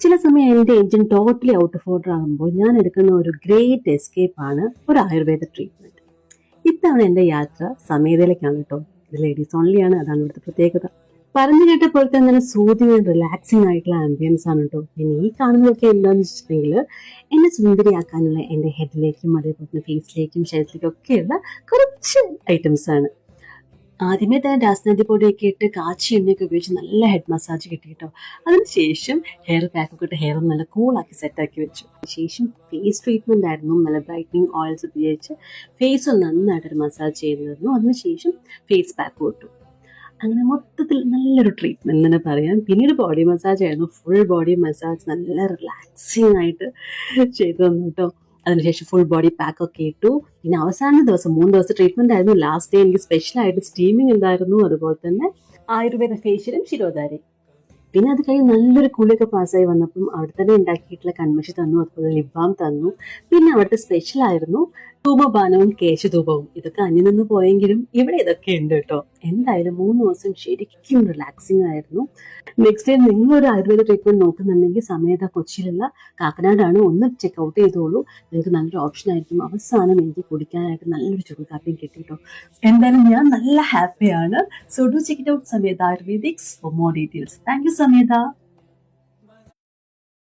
ചില സമയം എൻ്റെ engine totally out of order ആകുമ്പോൾ ഞാൻ എടുക്കുന്ന ഒരു ഗ്രേറ്റ് എസ്കേപ്പ് ആണ് ഒരു ആയുർവേദ ട്രീറ്റ്മെന്റ്. ഇത്തവണ എൻ്റെ യാത്ര സമേതയിലേക്കാണ് കേട്ടോ. ഇത് ലേഡീസ് ഓൺലി ആണ്, അതാണ് ഇവിടുത്തെ പ്രത്യേകത. പറഞ്ഞു കേട്ടപ്പോൾ തന്നെ സൂതിങ് ആൻഡ് റിലാക്സിങ് ആയിട്ടുള്ള ആംബിയൻസ് ആണ് കേട്ടോ. പിന്നെ ഈ കാണുന്നതൊക്കെ എന്താണെന്ന് വെച്ചിട്ടുണ്ടെങ്കിൽ എന്നെ സുന്ദരിയാക്കാനുള്ള എൻ്റെ ഹെഡിലേക്കും അതേപോലെ തന്നെ ഫേസിലേക്കും ശരീരത്തിലേക്കും ഒക്കെയുള്ള കുറച്ച് ഐറ്റംസ് ആണ്. ആദ്യമേ തന്നെ രാസനാഥി പൊടിയൊക്കെ ഇട്ട് കാച്ചി എണ്ണയൊക്കെ ഉപയോഗിച്ച് നല്ല ഹെഡ് മസാജ് കിട്ടി കേട്ടോ. അതിനുശേഷം ഹെയർ പാക്കൊക്കെ ഇട്ട് ഹെയർ നല്ല കൂളാക്കി സെറ്റാക്കി വെച്ചു. ശേഷം ഫേസ് ട്രീറ്റ്മെന്റ് ആയിരുന്നു. നല്ല ബ്രൈറ്റനിങ് ഓയിൽസ് ഉപയോഗിച്ച് ഫേസ് നന്നായിട്ടൊരു മസാജ് ചെയ്തിരുന്നു. അതിനുശേഷം ഫേസ് പാക്ക് ഇട്ടു. അങ്ങനെ മൊത്തത്തിൽ നല്ലൊരു ട്രീറ്റ്മെന്റ് തന്നെ പറയാം. പിന്നീട് ബോഡി മസാജ് ആയിരുന്നു. ഫുൾ ബോഡി മസാജ് നല്ല റിലാക്സിങ് ആയിട്ട് ചെയ്തു തന്നു കേട്ടോ. അതിനുശേഷം ഫുൾ ബോഡി പാക്ക് ഒക്കെ ഇട്ടു. പിന്നെ അവസാന ദിവസം 3 ദിവസത്തെ ട്രീറ്റ്മെന്റ് ആയിരുന്നു. ലാസ്റ്റ് ഡേ എനിക്ക് സ്പെഷ്യൽ ആയിട്ട് സ്റ്റീമിംഗ് ഉണ്ടായിരുന്നു. അതുപോലെ തന്നെ ആയുർവേദ ഫേഷ്യലും ശിരോധാരി. പിന്നെ അത് കഴിഞ്ഞ് നല്ലൊരു കുളിയൊക്കെ പാസ്സായി വന്നപ്പം അവിടെ തന്നെ ഉണ്ടാക്കിയിട്ടുള്ള കൺമഷി തന്നു. അതുപോലെ ലിപ് ബാം തന്നു. പിന്നെ അവിടുത്തെ സ്പെഷ്യൽ ആയിരുന്നു ധൂമപാനവും കേശധൂപവും. ഇതൊക്കെ അന്യം നിന്ന് പോയെങ്കിലും ഇവിടെ ഇതൊക്കെ ഉണ്ട് കേട്ടോ. എന്തായാലും 3 ദിവസം ശരിക്കും റിലാക്സിങ് ആയിരുന്നു. നെക്സ്റ്റ് ടൈം നിങ്ങളൊരു ആയുർവേദ ട്രീറ്റ്മെന്റ് നോക്കുന്നുണ്ടെങ്കിൽ സമേത കൊച്ചിയിലുള്ള കാക്കനാടാണ്, ഒന്ന് ചെക്കൗട്ട് ചെയ്തോളൂ. നിങ്ങൾക്ക് നല്ലൊരു ഓപ്ഷൻ ആയിരിക്കും. അവസാനം എനിക്ക് കുടിക്കാനായിട്ട് നല്ലൊരു ചുക്ക് കാപ്പിയും കിട്ടി കേട്ടോ. എന്തായാലും ഞാൻ നല്ല ഹാപ്പിയാണ്. So do check it out Sametha Ayurvedics for more details. Thank you സമേത.